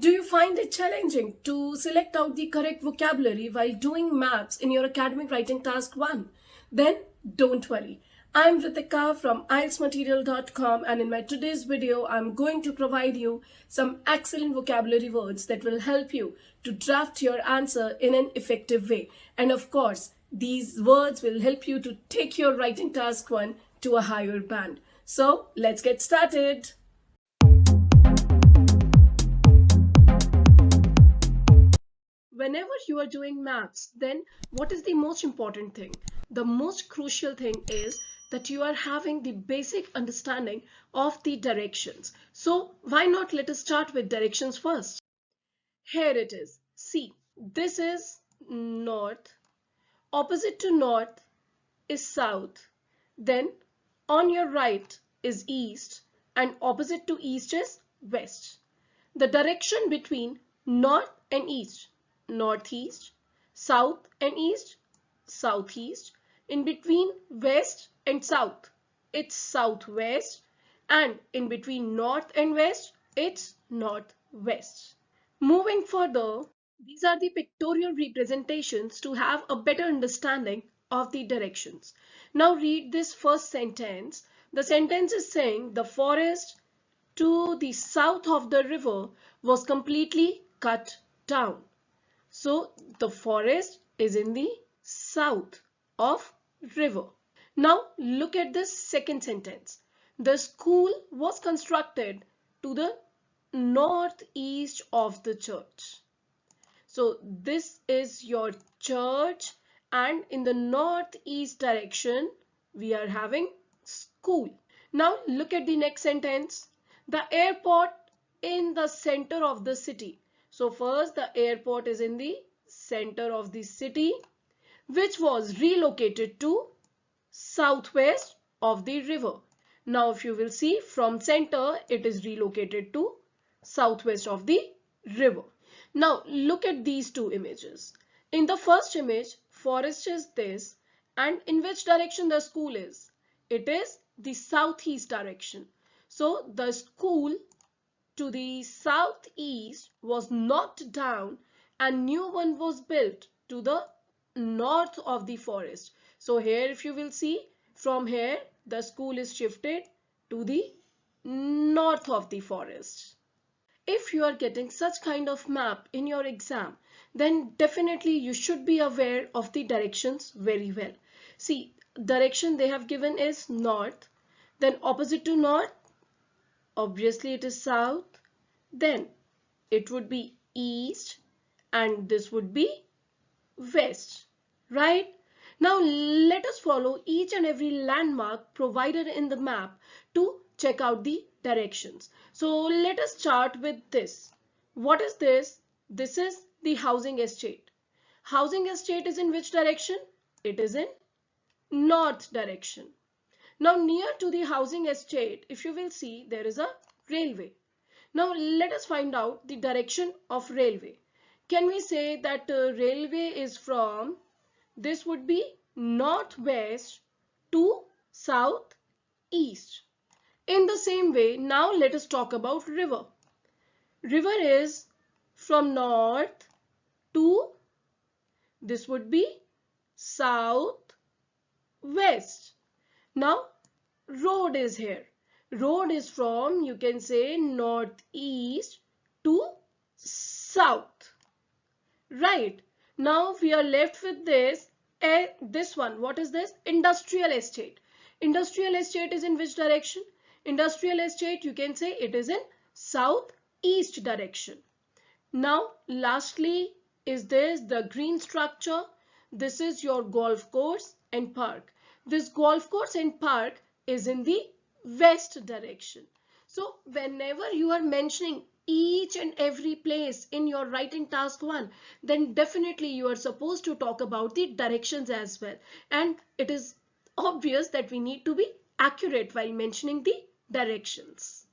Do you find it challenging to select out the correct vocabulary while doing maths in your academic writing task 1? Then don't worry. I'm Ritika from IELTSMaterial.com, and in my today's video, I'm going to provide you some excellent vocabulary words that will help you to draft your answer in an effective way. And of course, these words will help you to take your writing task 1 to a higher band. So let's get started. Whenever you are doing maths, then what is the most important thing? The most crucial thing is that you are having the basic understanding of the directions. So why not let us start with directions first? Here it is. See, this is north. Opposite to north is south. Then on your right is east, and opposite to east is west. The direction between north and east: northeast, south and east, southeast. In between west and south, it's southwest, and in between north and west, it's northwest. Moving further, these are the pictorial representations to have a better understanding of the directions. Now read this first sentence. The sentence is saying the forest to the south of the river was completely cut down. So the forest is in the south of river. Now look at this second sentence. The school was constructed to the northeast of the church. So this is your church, and in the northeast direction we are having school. Now look at the next sentence. The airport in the center of the city. So first, the airport is in the center of the city, which was relocated to southwest of the river. Now if you will see, from center it is relocated to southwest of the river. Now look at these two images. In the first image, forest is this, and in which direction the school is? It is the southeast direction. So the school to the southeast was knocked down and new one was built to the north of the forest. So here if you will see, from here the school is shifted to the north of the forest. If you are getting such kind of map in your exam, then definitely you should be aware of the directions very well. See, direction they have given is north, then opposite to north, obviously it is south, then it would be east, and this would be west, right? Now let us follow each and every landmark provided in the map to check out the directions. So let us start with this. What is this? This is the housing estate. Housing estate is in which direction? It is in north direction. Now near to the housing estate, if you will see, there is a railway. Now let us find out the direction of railway. Can we say that railway is from, this would be northwest to southeast. In the same way, now let us talk about river. River is from north to, this would be southwest. Now road is here. Road is from, you can say, northeast to south. Right. Now we are left with this one. What is this? Industrial estate. Industrial estate is in which direction? Industrial estate, you can say it is in southeast direction. Now lastly is this the green structure. This is your golf course and park. This golf course and park is in the west direction. So whenever you are mentioning each and every place in your writing task 1, then definitely you are supposed to talk about the directions as well. And it is obvious that we need to be accurate while mentioning the directions.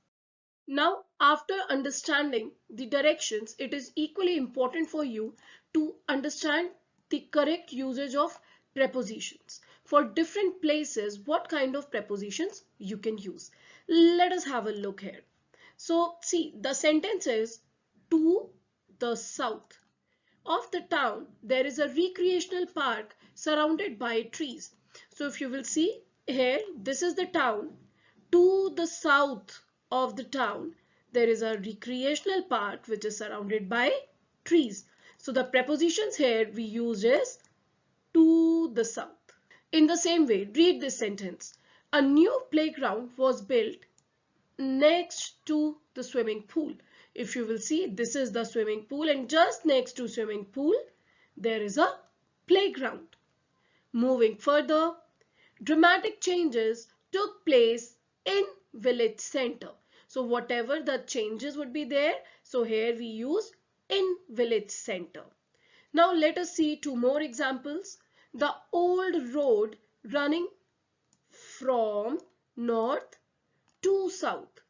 Now, after understanding the directions, it is equally important for you to understand the correct usage of prepositions. For different places, what kind of prepositions you can use. Let us have a look here. So, see, the sentence is, To the south of the town, there is a recreational park surrounded by trees. So if you will see here, this is the town. To the south of the town, there is a recreational park which is surrounded by trees. So the prepositions here we use is to the south. In the same way, read this sentence. A new playground was built next to the swimming pool. If you will see, this is the swimming pool, and just next to swimming pool there is a playground. Moving further, dramatic changes took place in village center. So whatever the changes would be there, so here we use in village center. Now let us see two more examples. The old road running from north to south,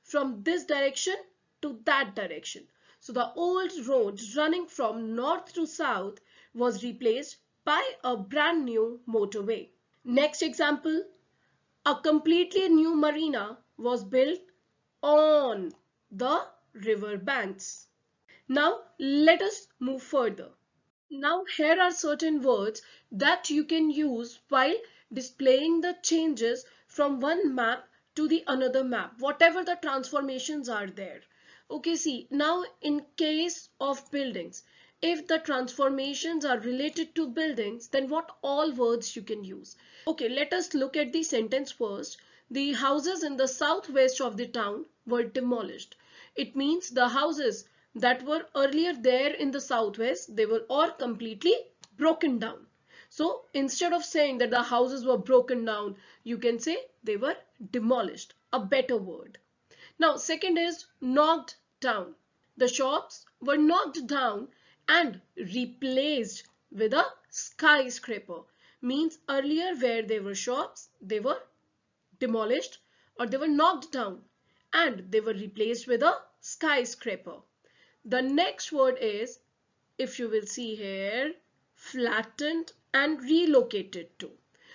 from this direction to that direction. So the old road running from north to south was replaced by a brand new motorway. Next example, a completely new marina was built on the river banks. Now let us move further. Now here are certain words that you can use while displaying the changes from one map to the another map, whatever the transformations are there. Okay, see, now in case of buildings, if the transformations are related to buildings, then what all words you can use. Okay, let us look at the sentence first. The houses in the southwest of the town were demolished. It means the houses that were earlier there in the southwest, they were all completely broken down. So instead of saying that the houses were broken down, you can say they were demolished, a better word. Now second is knocked down. The shops were knocked down and replaced with a skyscraper. Means earlier where there were shops, they were demolished or they were knocked down and they were replaced with a skyscraper. The next word is, if you will see here, flattened and relocated to.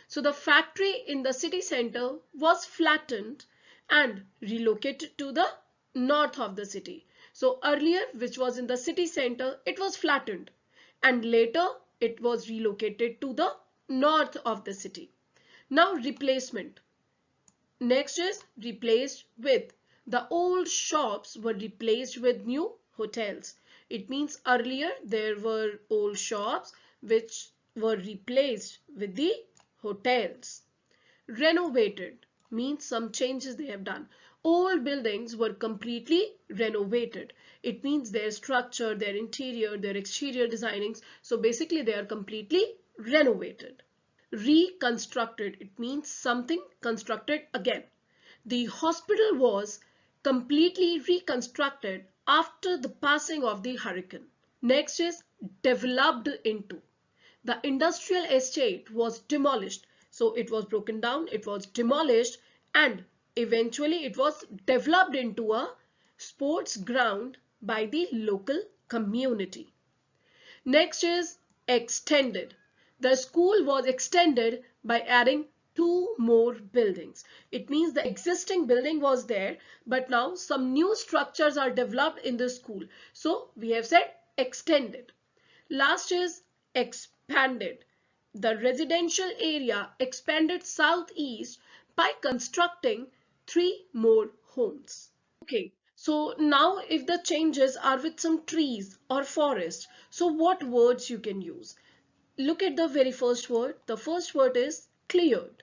So the factory in the city center was flattened and relocated to the north of the city. So earlier, which was in the city center, it was flattened and later it was relocated to the north of the city. Now replacement. Next is replaced with. The old shops were replaced with new hotels. It means earlier there were old shops which were replaced with the hotels. Renovated means some changes they have done. Old buildings were completely renovated. It means their structure, their interior, their exterior designings. So basically they are completely renovated. Reconstructed, it means something constructed again. The hospital was completely reconstructed after the passing of the hurricane. Next is developed into. The industrial estate was demolished. So it was broken down, it was demolished, and eventually it was developed into a sports ground by the local community. Next is extended. The school was extended by adding two more buildings. It means the existing building was there, but now some new structures are developed in the school. So we have said extended. Last is expanded. The residential area expanded southeast by constructing three more homes. Okay, so now if the changes are with some trees or forest, so what words you can use? Look at the very first word. The first word is cleared.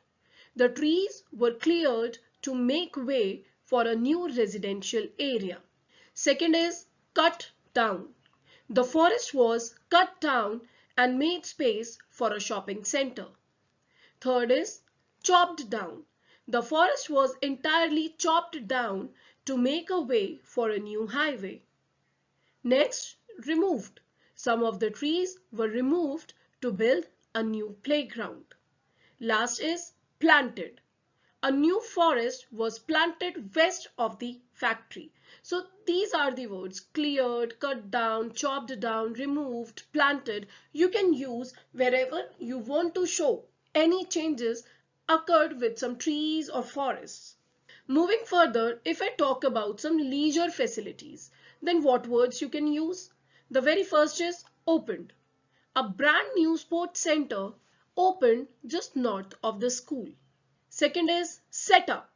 The trees were cleared to make way for a new residential area. Second is cut down. The forest was cut down and made space for a shopping center. Third is chopped down. The forest was entirely chopped down to make a way for a new highway. Next, removed. Some of the trees were removed to build a new playground. Last is planted. A new forest was planted west of the factory. So these are the words cleared, cut down, chopped down, removed, planted. You can use wherever you want to show any changes occurred with some trees or forests. Moving further, if I talk about some leisure facilities, Then what words you can use? The very first is opened. A brand new sports center opened just north of the school. Second is set up.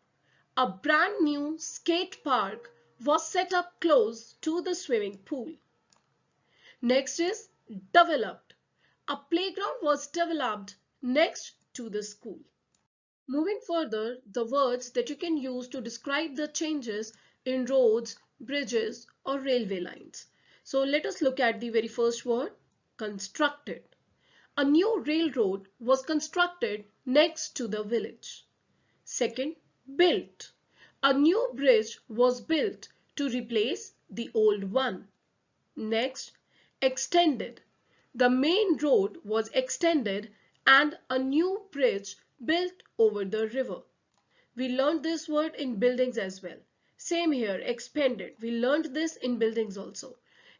A brand new skate park was set up close to the swimming pool. Next is developed. A playground was developed next to the school. Moving further, the words that you can use to describe the changes in roads, bridges, or railway lines. So let us look at the very first word, constructed. A new railroad was constructed next to the village. Second, built. A new bridge was built to replace the old one. Next, extended. The main road was extended and a new bridge built over the river. We learned this word in buildings as well. Same here, expanded. We learned this in buildings also.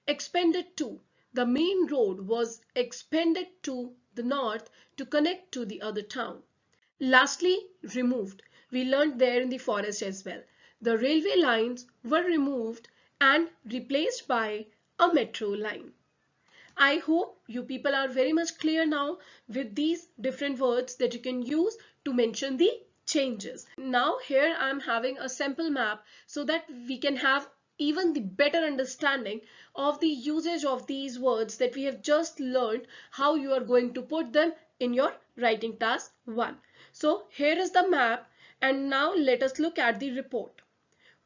Expanded too. The main road was expanded to the north to connect to the other town. Lastly, removed. We learned there in the forest as well. The railway lines were removed and replaced by a metro line. I hope you people are very much clear now with these different words that you can use to mention the changes. Now here I am having a sample map so that we can have even the better understanding of the usage of these words that we have just learned, how you are going to put them in your writing task 1. So here is the map, and now let us look at the report.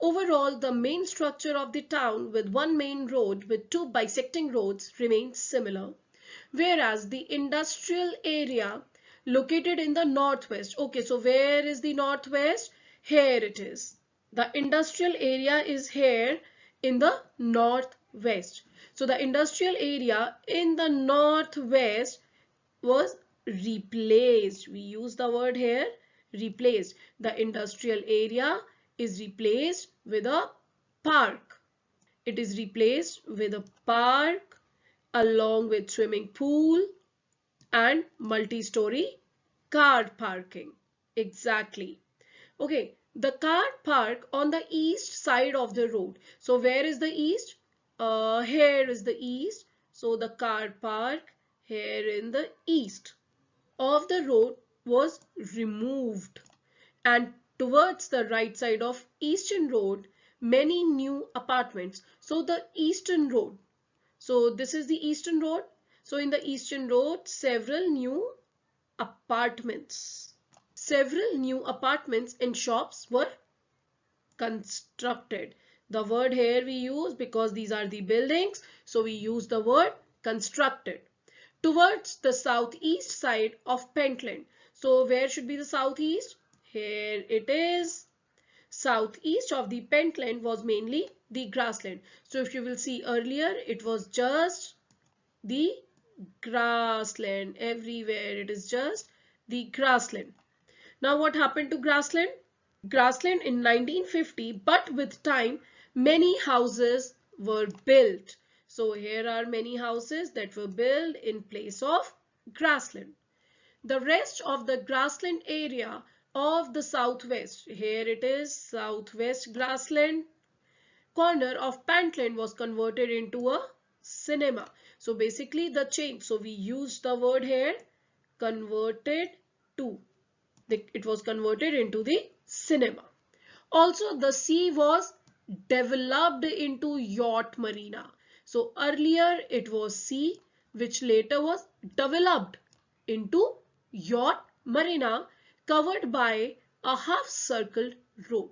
Overall, the main structure of the town with one main road with two bisecting roads remains similar, whereas the industrial area located in the northwest. Okay, so where is the northwest? Here it is. The industrial area is here in the northwest. So the industrial area in the northwest was replaced. We use the word here, replaced. The industrial area is replaced with a park. It is replaced with a park along with swimming pool and multi-story car parking. Exactly. Okay, the car park on the east side of the road. So where is the east? Here is the east. So the car park here in the east of the road was removed, and towards the right side of eastern road many new apartments. So the eastern road, so this is the eastern road. So in the eastern road several new apartments and shops were constructed. The word here we use because these are the buildings, so we use the word constructed. Towards the southeast side of Pentland. So where should be the southeast? Here it is. Southeast of the Pentland was mainly the grassland. So if you will see earlier, it was just the grassland. Everywhere it is just the grassland. Now what happened to grassland? Grassland in 1950, but with time many houses were built. So here are many houses that were built in place of grassland. The rest of the grassland area of the southwest, here it is, southwest grassland corner of Pentland was converted into a cinema. So basically the change, so we used the word here, converted to. It was converted into the cinema. Also, the sea was developed into yacht marina. So earlier it was sea, which later was developed into yacht marina covered by a half-circle road.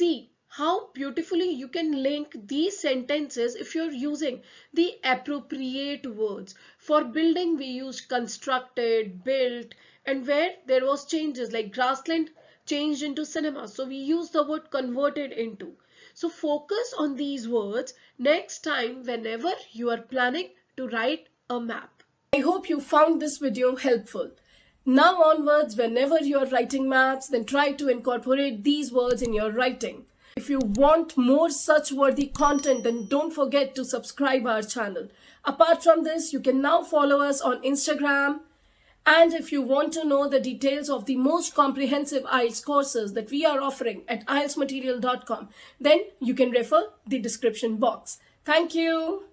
See how beautifully you can link these sentences if you're using the appropriate words. For building we used constructed, built, and where there was changes like grassland changed into cinema. So we use the word converted into. So focus on these words next time whenever you are planning to write a map. I hope you found this video helpful. Now onwards, whenever you are writing maps, then try to incorporate these words in your writing. If you want more such worthy content, then don't forget to subscribe our channel. Apart from this, you can now follow us on Instagram. And if you want to know the details of the most comprehensive IELTS courses that we are offering at IELTSMaterial.com, then you can refer the description box. Thank you.